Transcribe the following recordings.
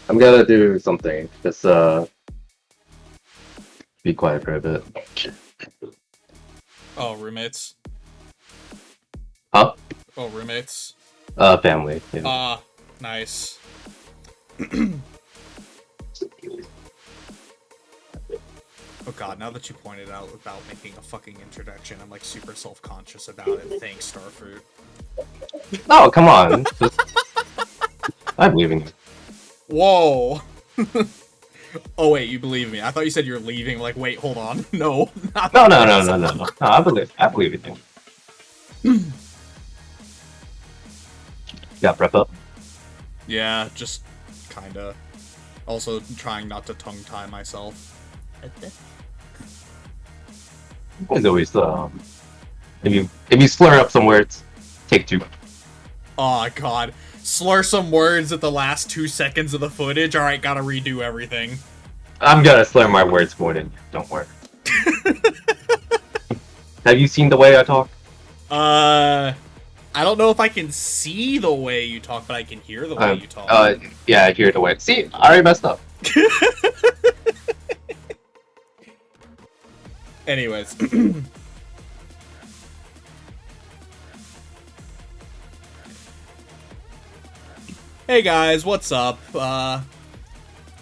I'm gonna do something. Just be quiet for a bit. Oh, roommates. Huh? Oh, roommates. Family. Yeah. Nice. Oh god, now that you pointed out about making a fucking introduction, I'm like super self-conscious about it. Thanks, Starfruit. Oh, come on. I believe in you. Whoa! Oh wait, you believe me. I thought you said you're leaving. Like, wait, hold on. No, not No, no, no, this. no, no, no. No, I believe in you. Got prep up. Yeah, just kinda. Also trying not to tongue-tie myself. As always, if you slur up some words, take two. Oh god. Slur some words at the last 2 seconds of the footage. Alright, gotta redo everything. I'm gonna slur my words more than you. Don't worry. Have you seen the way I talk? I don't know if I can see the way you talk, but I can hear the way you talk. Yeah, I hear the way. See, I already messed up. Anyways. Hey guys, what's up?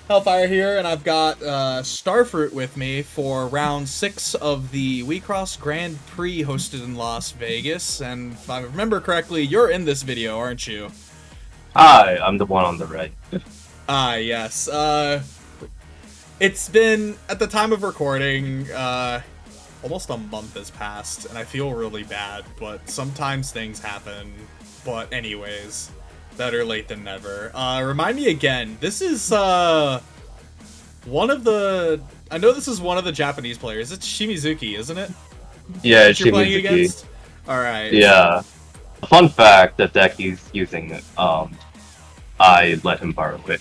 Hellfire here, and I've got Starfruit with me for round 6 of the WIXOSS Grand Prix hosted in Las Vegas. And if I remember correctly, you're in this video, aren't you? Hi, I'm the one on the right. Yes. It's been, at the time of recording, almost a month has passed, and I feel really bad, but sometimes things happen. But anyways, better late than never. Remind me again, this is, one of the... I know this is one of the Japanese players. It's Shimizuki, isn't it? Yeah, That you're playing Shimizuki. against? Alright. Yeah. Fun fact, the deck he's using, I let him borrow it.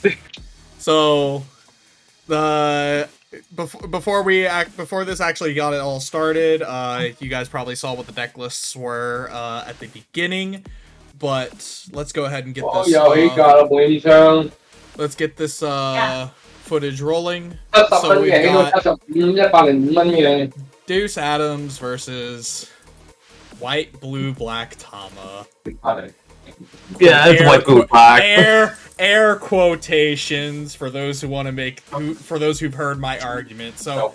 So, before this actually got it all started, you guys probably saw what the deck lists were at the beginning, but let's go ahead and get this. Let's get this footage rolling. So we've got Deus Adams versus White Blue Black Tama. Yeah, it's white, blue, black. Air quotations for those who want to for those who've heard my argument. So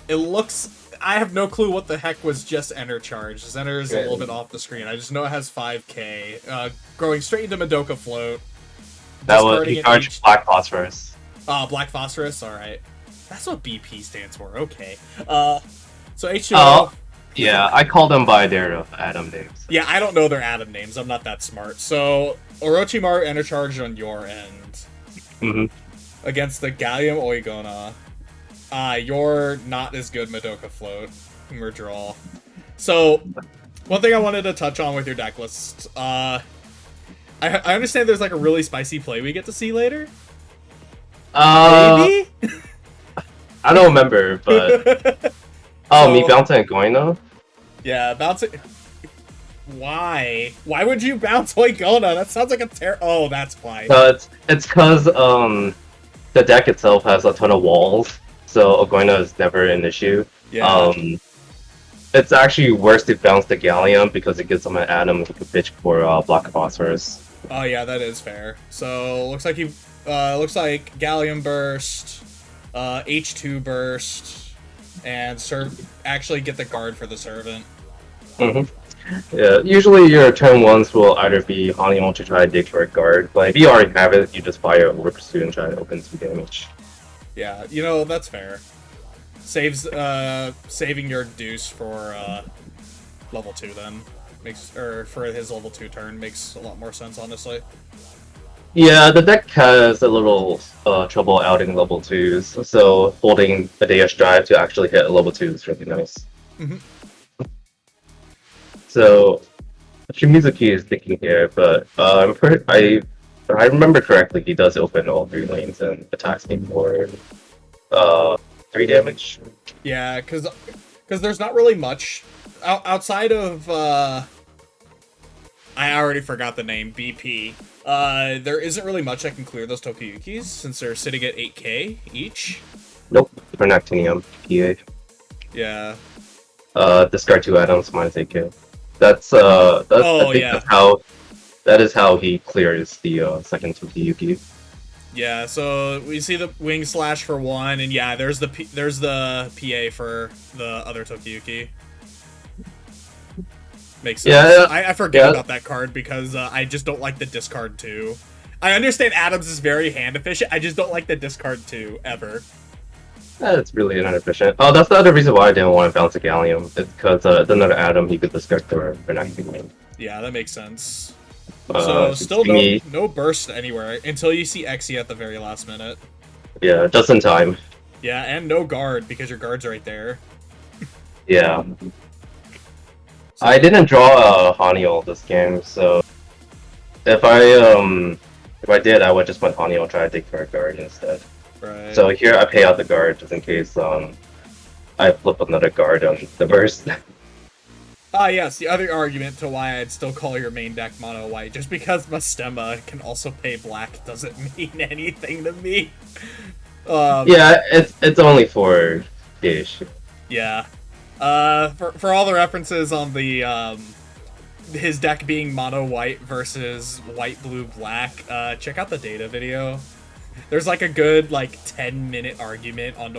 it looks, I have no clue what the heck was just enter charge. This enter is a little bit off the screen. I just know it has 5k. Going straight into Madoka Float. That was, he charged black phosphorus. Black phosphorus. All right, that's what BP stands for. Okay. So H2O. Yeah, I call them by their Adam names. Yeah, I don't know their Adam names. I'm not that smart. So, Orochimaru enter charged on your end. Against the Gallium Oigona. You're not as good Madoka Float. We're draw. So, one thing I wanted to touch on with your deck list. I understand there's like a really spicy play we get to see later. Maybe? I don't remember, but... Oh, so, me bouncing and going though? Yeah, bouncing... Why? Why would you bounce Oigona? That sounds like a Oh, that's why. It's because, the deck itself has a ton of walls, so Oigona is never an issue. Yeah. It's actually worse to bounce the Gallium because it gives them an Atom who can pitch for Black Phosphorus. Oh yeah, that is fair. So, looks like Gallium Burst, H2 Burst, and actually get the guard for the Servant. Yeah, usually your turn ones will either be Hanion to try to dig for a guard, but if you already have it, you just fire over Pursuit and try to open some damage. Yeah, you know, that's fair. Saves, saving your Deus for, level 2 then. For his level 2 turn makes a lot more sense, honestly. Yeah, the deck has a little trouble outing level 2s, so holding a Deus Drive to actually hit a level 2 is really nice. So, Shimizuki is thinking here, but I remember correctly, he does open all 3 lanes and attacks me for 3 damage. Yeah, because there's not really much outside of I already forgot the name, BP. There isn't really much that can clear those Tokiyukis, since they're sitting at 8k each. Nope, Pernactinium, PA. Yeah. Discard 2 items, minus 8k. That's, I think yeah. that is how he clears the, second Tokiyuki. Yeah, so we see the Wing Slash for 1, and yeah, there's the PA for the other Tokiyuki. Makes sense. Yeah, I forget about that card because I just don't like the discard 2. I understand Adams is very hand efficient, I just don't like the discard 2, ever. It's really inefficient. Oh, that's the other reason why I didn't want to bounce a Gallium. It's because it's another Atom he could discard for Pernactinium. Yeah, that makes sense. So still no burst anywhere until you see Exia at the very last minute. Yeah, just in time. Yeah, and no guard because your guard's right there. Yeah. I didn't draw a Haniel this game, so if I did, I would just put Haniel, try to take for a guard instead. Right. So here I pay out the guard just in case I flip another guard on the burst. Yes, the other argument to why I'd still call your main deck mono white, just because Mastema can also pay black doesn't mean anything to me. Yeah, it's only for Dish. Yeah. For all the references on the his deck being mono white versus white blue black, check out the data video. There's like a good 10-minute argument on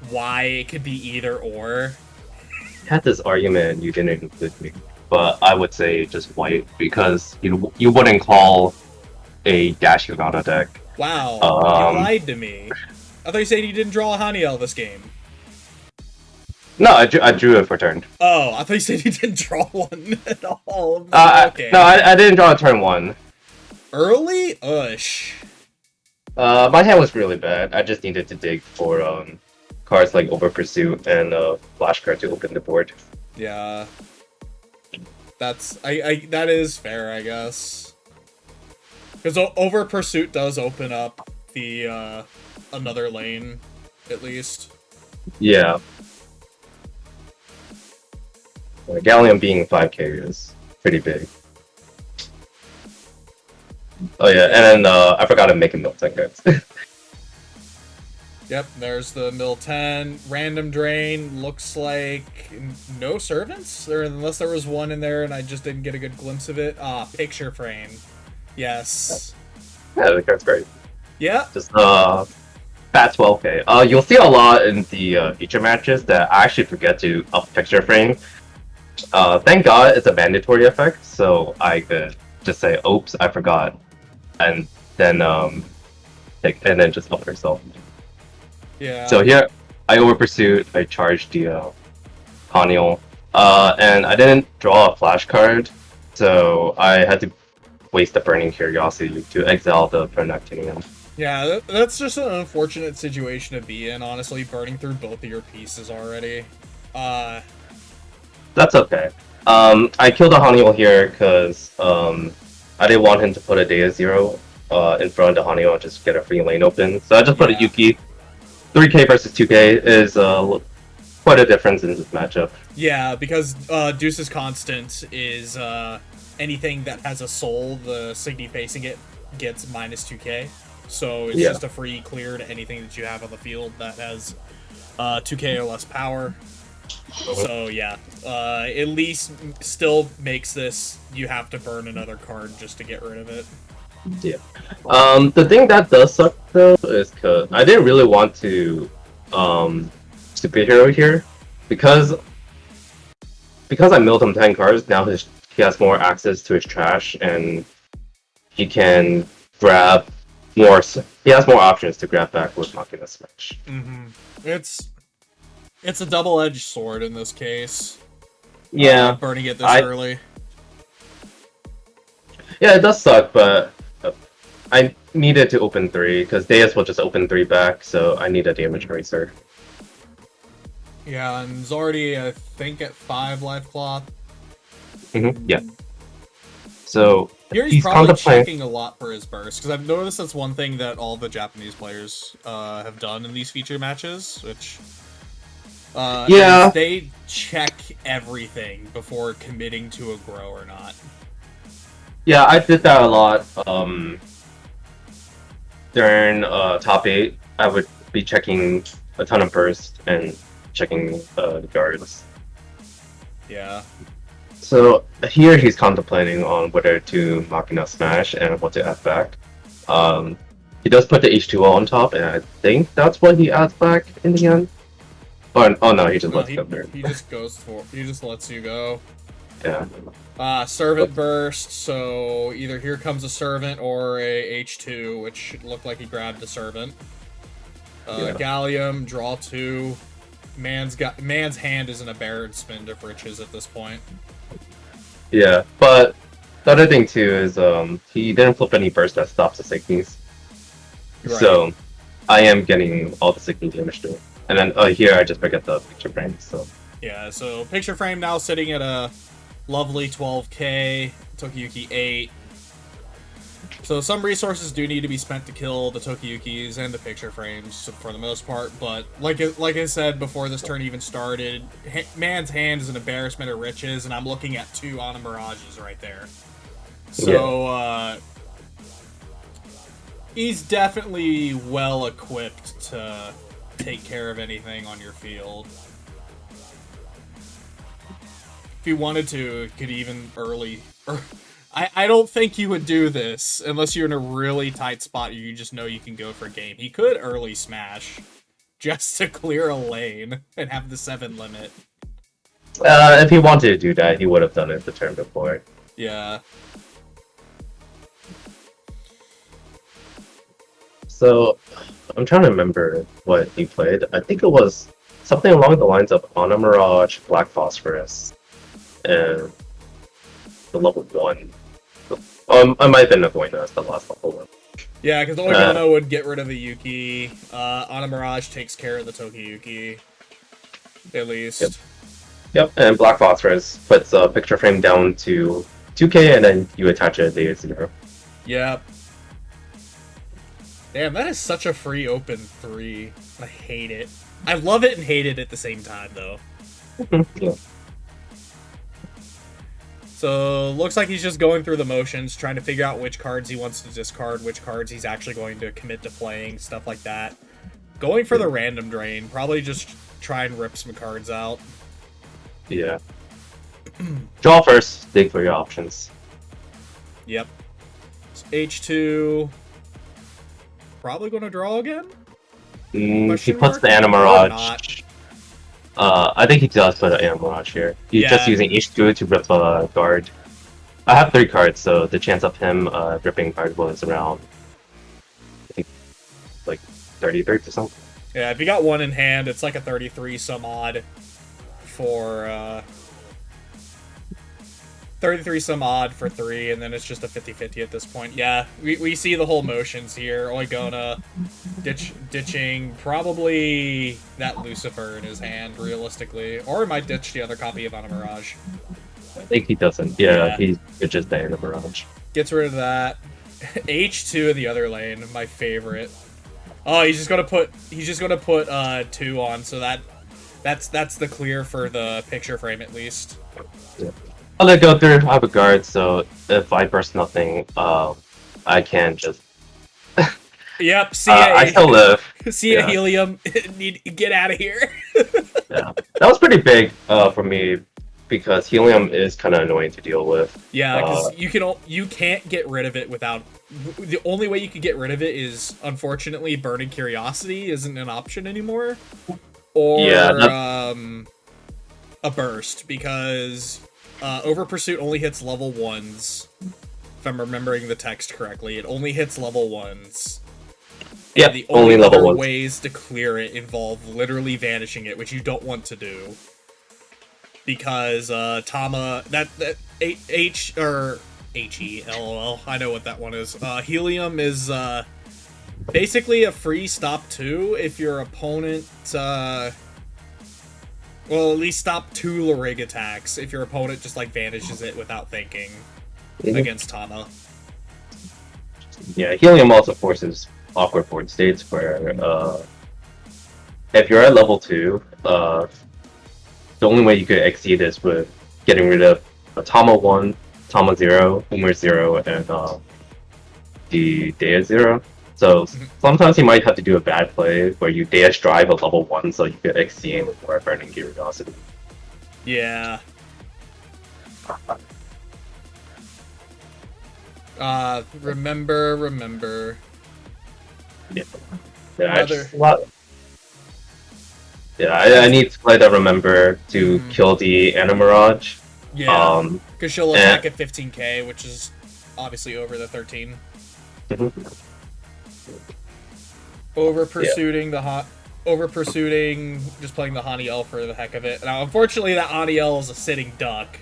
why it could be either or. Had this argument, you didn't include me, but I would say just white because you wouldn't call a Dash Yagata deck. Wow, you lied to me. I thought you said you didn't draw a Haniel this game. No, I drew it for turn. Oh, I thought you said you didn't draw one at all. Okay. No, I didn't draw a turn 1. Early? Ush. My hand was really bad. I just needed to dig for cards like Over Pursuit and Flash card to open the board. Yeah. That is fair, I guess. Because Over Pursuit does open up the another lane, at least. Yeah. Gallium being 5k is pretty big. Oh yeah, and then I forgot to make a mill 10 cards. Yep, there's the mill 10. Random drain, looks like no servants? Unless there was one in there and I just didn't get a good glimpse of it. Picture frame. Yes. Yeah, the card's great. Yeah. Just fat 12k. You'll see a lot in the feature matches that I actually forget to up picture frame. Thank God it's a mandatory effect, so I could just say, "Oops, I forgot," and then just up yourself. Yeah. So here, I over pursued. I charged the Haniel, and I didn't draw a flash card, so I had to waste the Burning Curiosity to exile the Pernactinium. Yeah, that's just an unfortunate situation to be in, honestly, burning through both of your pieces already. That's okay. I killed a Haniel here because I didn't want him to put a Data Zero in front of the Haniel and just get a free lane open. So I just put a Yuki. 3k versus 2k is quite a difference in this matchup. Yeah, because Deuce's constant is anything that has a soul, the Signy facing it gets minus 2k. So it's just a free clear to anything that you have on the field that has 2k or less power. So yeah, at least still makes this, you have to burn another card just to get rid of it. Yeah. The thing that does suck though is because I didn't really want to superhero here because I milled him 10 cards. Now he has more access to his trash and he can grab more. He has more options to grab back with Machina Smash. It's a double-edged sword in this case. Yeah, burning it this early. Yeah, it does suck, but I needed to open 3 because Deus will just open 3 back, so I need a damage eraser. Yeah, and he's already, I think, at 5 life cloth. Yeah. So here he's probably checking a lot for his burst, because I've noticed that's one thing that all the Japanese players have done in these feature matches, which yeah, they check everything before committing to a grow or not. Yeah, I did that a lot. During top 8, I would be checking a ton of burst and checking the guards. Yeah. So here he's contemplating on whether to Machina Smash and what to add back. He does put the H2O on top, and I think that's what he adds back in the end. Oh no, he just No, lets go there. he just goes for. He just lets you go. Yeah. Servant burst. So either here comes a servant or a H2, which looked like he grabbed a servant. Yeah. Gallium, draw 2. Man's hand is in a embarrassment of riches at this point. Yeah, but the other thing too is he didn't flip any burst that stops the Signies. Right. So I am getting all the Signy damage to it. And then here I just pick up the picture frame. So yeah, so picture frame now sitting at a lovely 12k, Tokiyuki 8. So some resources do need to be spent to kill the Tokiyukis and the picture frames for the most part, but like I said before this turn even started, man's hand is an embarrassment of riches, and I'm looking at 2 Ana Mirages right there. So he's definitely well equipped to take care of anything on your field. If he wanted to, it could even early. I don't think you would do this unless you're in a really tight spot. You just know you can go for game. He could early smash just to clear a lane and have the 7 limit. if he wanted to do that, he would have done it the turn before. Yeah. So I'm trying to remember what he played. I think it was something along the lines of Ana Mirage, Black Phosphorus, and the level 1. I might have been avoiding that as the last level 1. Yeah, because Oigano would get rid of the Yuki. Ana Mirage takes care of the Tokiyuki. At least. Yep, and Black Phosphorus puts a picture frame down to 2k, and then you attach it to 0. Yep. Damn, that is such a free open 3. I hate it. I love it and hate it at the same time, though. Yeah. So, looks like he's just going through the motions, trying to figure out which cards he wants to discard, which cards he's actually going to commit to playing, stuff like that. Going for the random drain, probably just try and rip some cards out. Yeah. Draw first, dig for your options. Yep. So H2... Probably going to draw again? He puts the Ana Mirage. I think he does put an Ana Mirage here. He's just using H2 to rip a guard. I have 3 cards, so the chance of him ripping card was around, I think, like 33%. Yeah, if you got 1 in hand, it's like a 33 some odd for 33 some odd for 3, and then it's just a 50-50 at this point. Yeah, we see the whole motions here. Oigona ditching probably that Lucifer in his hand, realistically. Or he might ditch the other copy of Ana Mirage. I think he doesn't. Yeah. He's just the Ana Mirage. Gets rid of that. H2 in the other lane, my favorite. Oh, he's just gonna put 2 on, so that's the clear for the picture frame at least. Yeah. I'll let go through. I have a guard, so if I burst nothing, I can just. Yep. See ya. I still live. See ya, Helium. Get out of here. Yeah, that was pretty big for me because Helium is kind of annoying to deal with. Yeah, because you can't get rid of it without. The only way you could get rid of it is, unfortunately, Burning Curiosity isn't an option anymore, or a burst, because Over Pursuit only hits level 1s. If I'm remembering the text correctly, it only hits level 1s. Yeah, the only level other 1s. ways to clear it involve literally vanishing it, which you don't want to do. Because Tama, that H or HE, LOL, I know what that one is. Helium is basically a free stop 2 if your opponent well, at least stop 2 Larig attacks if your opponent just like vanishes it without thinking against Tama. Yeah, Helium also forces awkward board states where if you're at level 2, the only way you could exceed is with getting rid of a Tama 1 Tama 0, Umer 0, and the Deus 0. So sometimes you might have to do a bad play where you Deus drive a level 1 so you get XC or Burning Curiosity. Yeah. Remember. Yeah, Another. I need to play the Remember to kill the Animirage. Yeah, because she'll attack at 15k, which is obviously over the 13. Over pursuing just playing the Haniel for the heck of it. Now, unfortunately, that Haniel is a sitting duck.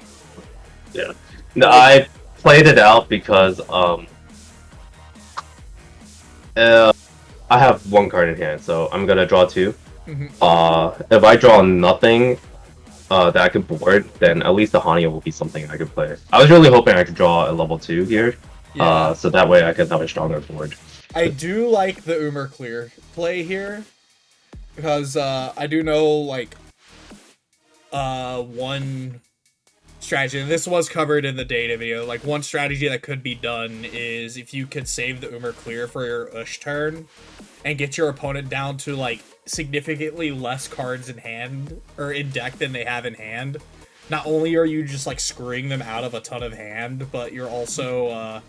Yeah. No, I played it out because I have one card in hand, so I'm gonna draw 2. If I draw nothing that I can board, then at least the Hania will be something I could play. I was really hoping I could draw a level 2 here, so that way I could have a stronger board. I do like the Umer Clear play here, because I do know, like, one strategy, and this was covered in the data video, like, one strategy that could be done is if you could save the Umer Clear for your Ush turn, and get your opponent down to, like, significantly less cards in hand, or in deck than they have in hand. Not only are you just, like, screwing them out of a ton of hand, but you're also,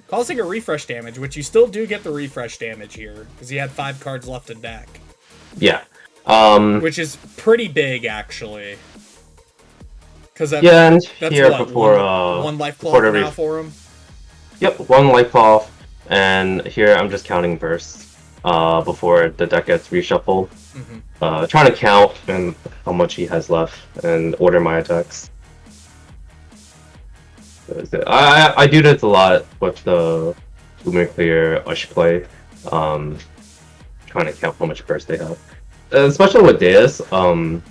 causing a refresh damage, which you still do get the refresh damage here, because he had 5 cards left in deck. Yeah. Which is pretty big, actually. Because that's here what, before, one life cloth now for him? Yep, 1 life cloth, and here I'm just counting bursts before the deck gets reshuffled. Trying to count and how much he has left and order my attacks. I do this a lot with the Umer Clear Ush play, trying to count how much burst they have. Especially with Deus, a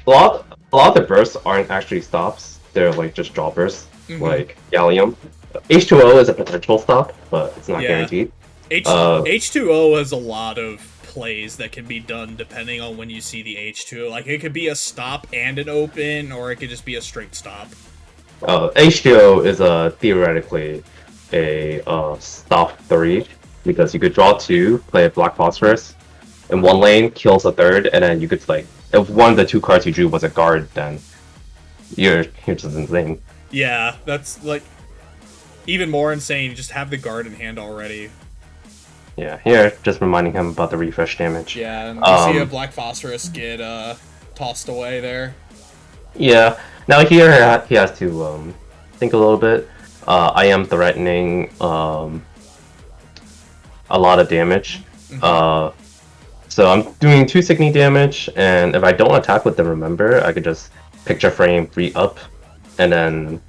lot of the bursts aren't actually stops, they're like just draw bursts, like Gallium. H2O is a potential stop, but it's not guaranteed. H2O has a lot of plays that can be done depending on when you see the H2O. Like, it could be a stop and an open, or it could just be a straight stop. H2O is theoretically a stop 3, because you could draw 2, play a Black Phosphorus in one lane, kills a third, and then you could, like, if one of the 2 cards you drew was a guard, then you're just insane. Yeah, that's, like, even more insane. You just have the guard in hand already. Yeah, here, just reminding him about the refresh damage. Yeah, and you see a Black Phosphorus get tossed away there. Yeah, now here he has to think a little bit. I am threatening a lot of damage. So I'm doing 2 sickening damage, and if I don't attack with the Remember, I could just picture frame, re-up, and then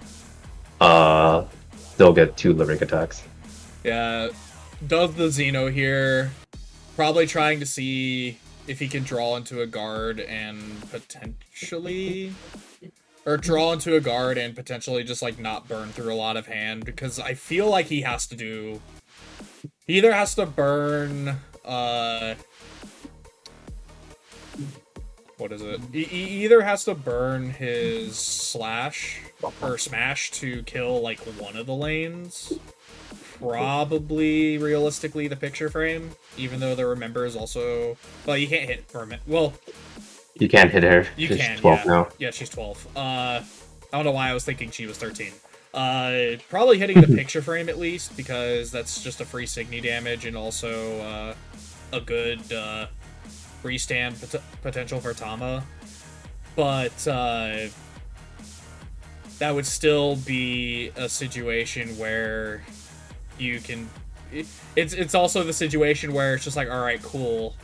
still get 2 Lyric attacks. Yeah, does the Xeno here, probably trying to see if he can draw into a guard and potentially... Or draw into a guard and potentially just, like, not burn through a lot of hand, because I feel like he has to do... He either has to burn, what is it? He either has to burn his Slash, or Smash to kill, like, one of the lanes. Probably, realistically, the picture frame, even though the Remember is also... Well, you can't hit Permit. Well... You can't hit her. You she's can, 12 yeah. now. Yeah, she's 12. I don't know why I was thinking she was 13. Probably hitting the picture frame at least, because that's just a free Signy damage and also a good restand potential for Tama. But that would still be a situation where you can... It's also the situation where it's just like, alright, cool,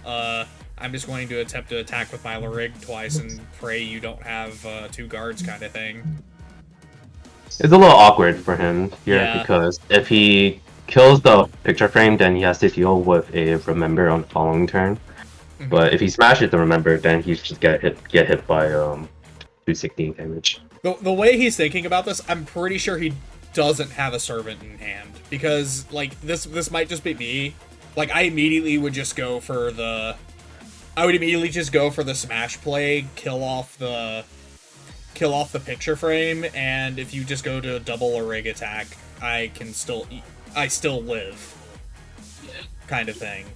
I'm just going to attempt to attack with my Lyrig twice and pray you don't have 2 guards kind of thing. It's a little awkward for him here, because if he kills the picture frame, then he has to deal with a Remember on the following turn. But if he smashes the Remember, then he's just get hit by 216 damage. The way he's thinking about this, I'm pretty sure he doesn't have a Servant in hand, because, like, this might just be me. Like, I immediately would just go for the... I would immediately just go for the Smash play, kill off the kill off the picture frame, and if you just go to a double or rig attack, I still live, kind of thing.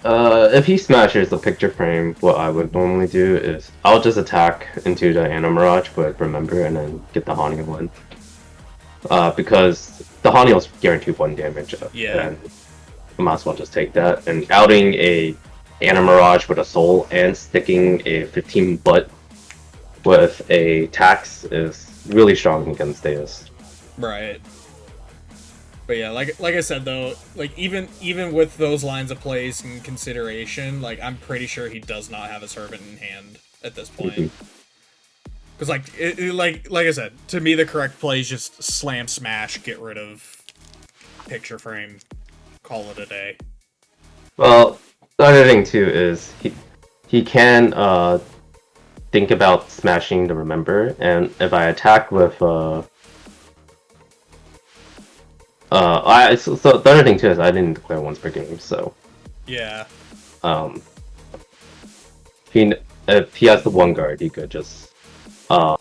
If he smashes the picture frame, what I would normally do is I'll just attack into the Anna Mirage, but remember, and then get the Hany one. Because the Hany will guarantee 1 damage. Yeah. And I might as well just take that. And outing a Anna Mirage with a soul and sticking a 15 butt with a tax is really strong against Deus. Right. But yeah, like I said though, like even with those lines of plays in consideration, like I'm pretty sure he does not have a servant in hand at this point. Because like I said, to me the correct play is just slam smash, get rid of picture frame, call it a day. Well, the other thing too is he can think about smashing the remember, and if I attack with so the other thing too is I didn't declare once per game, so yeah. If he has the 1 guard, he could just yeah,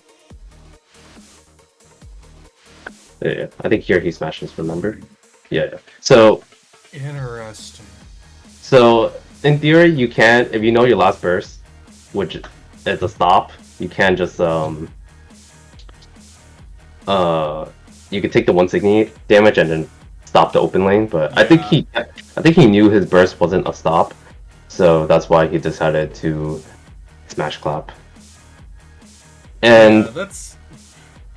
I think here he smashes remember. Yeah. So Interesting. So in theory, you can, if you know your last burst, which is a stop, you can just you could take the 160 damage and then stop the open lane. But Yeah. I think he knew his burst wasn't a stop, so that's why he decided to smash clap. And yeah,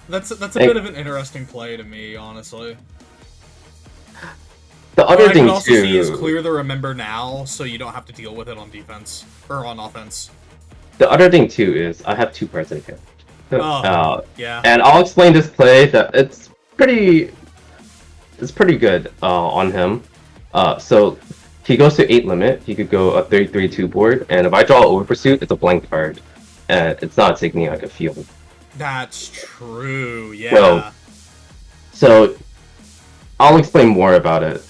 that's a bit of an interesting play to me, honestly. the other What I thing can also see is too, clear the remember now, so you don't have to deal with it on defense or on offense. the other thing too is I have 2 parts in here. Oh, yeah. And I'll explain this play that it's pretty good on him. So he goes to 8 limit. He could go a 3-3-2 board, and if I draw over pursuit, it's a blank card, and it's not taking like a field. That's true. Yeah. Well, so I'll explain more about it.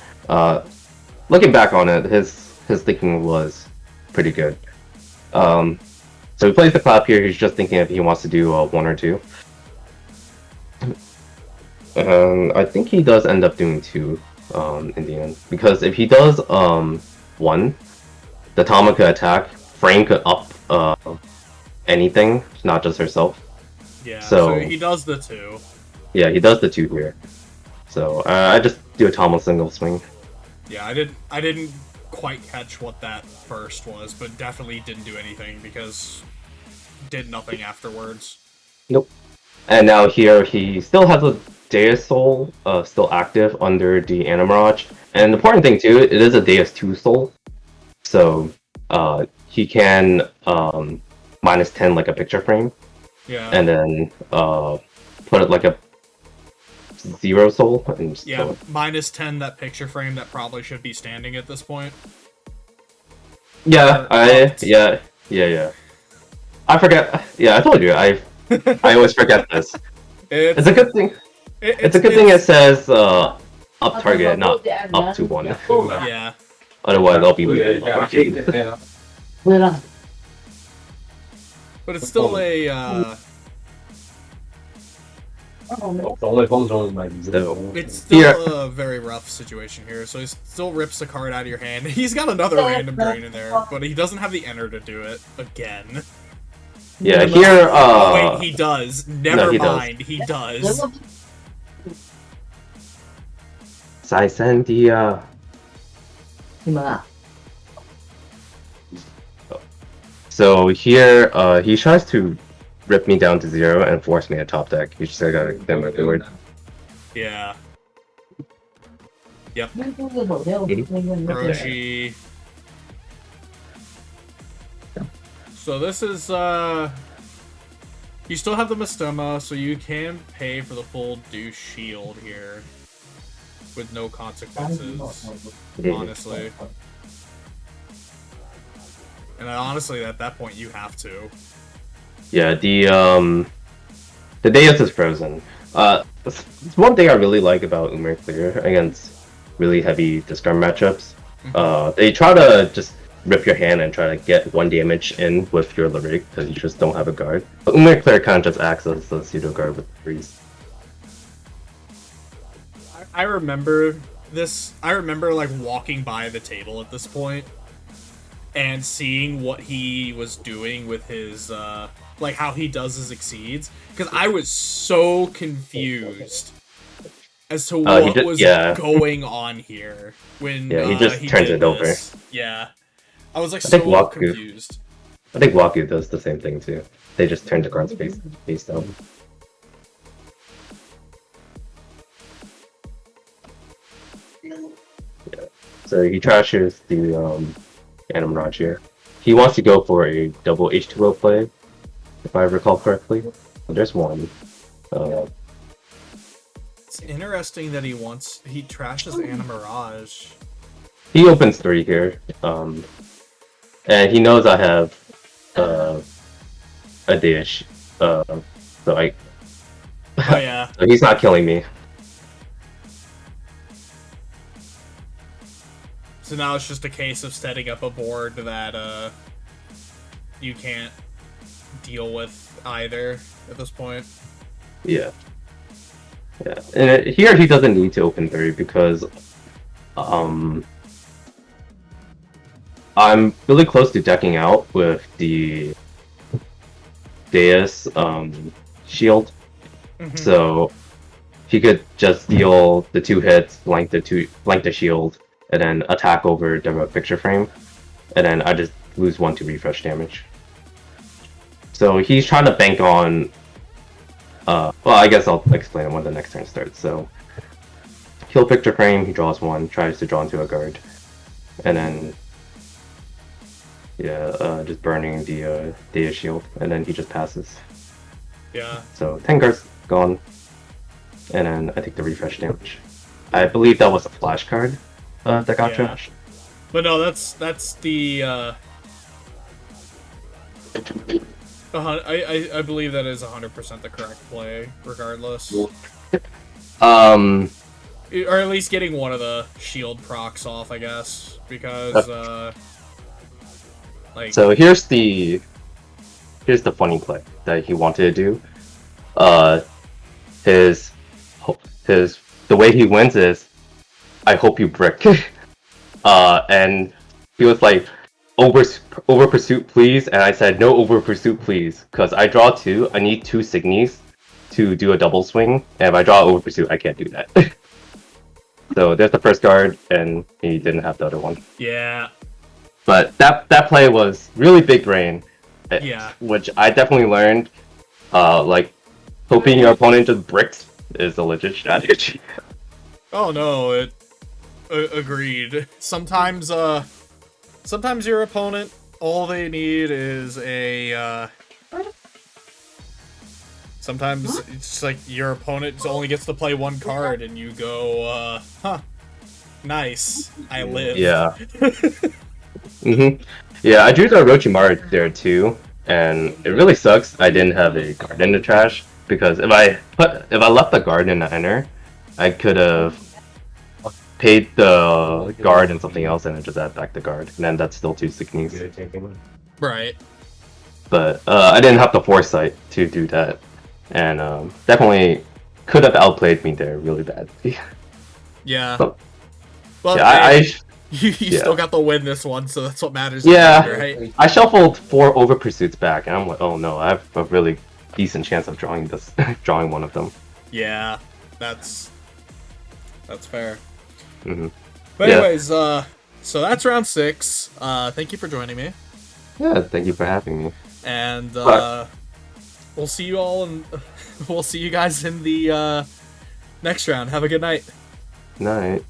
Looking back on it, his thinking was pretty good. So he plays the clap here. He's just thinking if he wants to do 1 or 2. I think he does end up doing 2 in the end, because if he does 1, the Tama could attack, Frame could up anything, not just herself. Yeah. So he does the 2. yeah, he does the 2 here. So I just do a Tama single swing. Yeah, I didn't quite catch what that first was, but definitely didn't do anything because did nothing afterwards. Nope. And now here he still has a Deus Soul still active under the Anna Mirage. And the important thing too, it is a Deus 2 Soul. So he can -10 like a picture frame. Yeah. And then put it like a 0 soul. And just yeah, -10 that picture frame that probably should be standing at this point. Yeah, yeah. I forget. Yeah, I told you. I always forget this. It's a good thing. It's a good thing it says up target, not up to 1. Yeah. Otherwise, I'll be weird. But it's still a it's still a very rough situation here. So he still rips a card out of your hand. He's got another random drain in there, but he doesn't have the enter to do it again. Yeah, here. Oh wait, he does. Never he mind, he does. Saisendia. So here, he tries to rip me down to 0 and force me to top deck. You just gotta get my board. Yeah. Yep. Hiroshi. So this is you still have the Mistema, so you can pay for the full Deus shield here with no consequences, honestly. And honestly, at that point, you have to. Yeah, the Deus is frozen. It's one thing I really like about Umer Clear against really heavy discard matchups. They try to just rip your hand and try to get 1 damage in with your lyric because you just don't have a guard. But Umir Cleric kind of just acts as a pseudo guard with freeze. I remember this. I remember like walking by the table at this point and seeing what he was doing with his like how he does his exceeds, because I was so confused as to what was going on here when he just turns it over. Yeah, I was like so confused. I think Waku does the same thing too. They just turn the cards face down. Yeah. So he trashes the Animal Raj here. He wants to go for a double H2O play, if I recall correctly. There's one. It's interesting that he trashes Animirage. He opens 3 here, and he knows I have a dish, so I. Oh yeah. So he's not killing me. So now it's just a case of setting up a board that you can't deal with either at this point. Yeah. Yeah. And here he doesn't need to open 3 because I'm really close to decking out with the Deus shield. Mm-hmm. So he could just deal the 2 hits, blank the shield, and then attack over the picture frame, and then I just lose 1 to refresh damage. So he's trying to bank on. Well, I guess I'll explain when the next turn starts. So kill picture frame, he draws 1, tries to draw into a guard, and then just burning the Data Shield, and then he just passes. Yeah. So 10 guards gone, and then I think the refresh damage. I believe that was a flash card that got trashed. But no, that's the. I believe that is 100% the correct play, regardless. Or at least getting one of the shield procs off, I guess, because like. So here's the funny play that he wanted to do. The way he wins is, I hope you brick. And he was like, over pursuit please, and I said no over pursuit please, because I draw 2, I need 2 Signies to do a double swing, and if I draw over pursuit I can't do that. So there's the first card, and he didn't have the other one. Yeah. But that play was really big brain. Yeah. Which I definitely learned. Like, hoping your opponent just bricks is a legit strategy. Oh no, agreed. Sometimes your opponent, all they need is a, sometimes it's like your opponent only gets to play 1 card and you go, huh, nice, I live. Yeah. Yeah, I drew the Orochimaru there too, and it really sucks I didn't have a guard in the trash, because if I left the guard in the ender, I could have paid the guard and something else and then just add back the guard, and then that's still 2 Signies. Right. But I didn't have the foresight to do that, and definitely could have outplayed me there really badly. Yeah. So, well, yeah, you still got the win this one, so that's what matters. Yeah, right? I shuffled 4 over pursuits back, and I'm like, oh no, I have a really decent chance of drawing one of them. Yeah, that's fair. Mm-hmm. But anyways, so that's round 6. Thank you for joining me. Yeah, thank you for having me. And we'll see you all, and we'll see you guys in the next round. Have a good night. Night.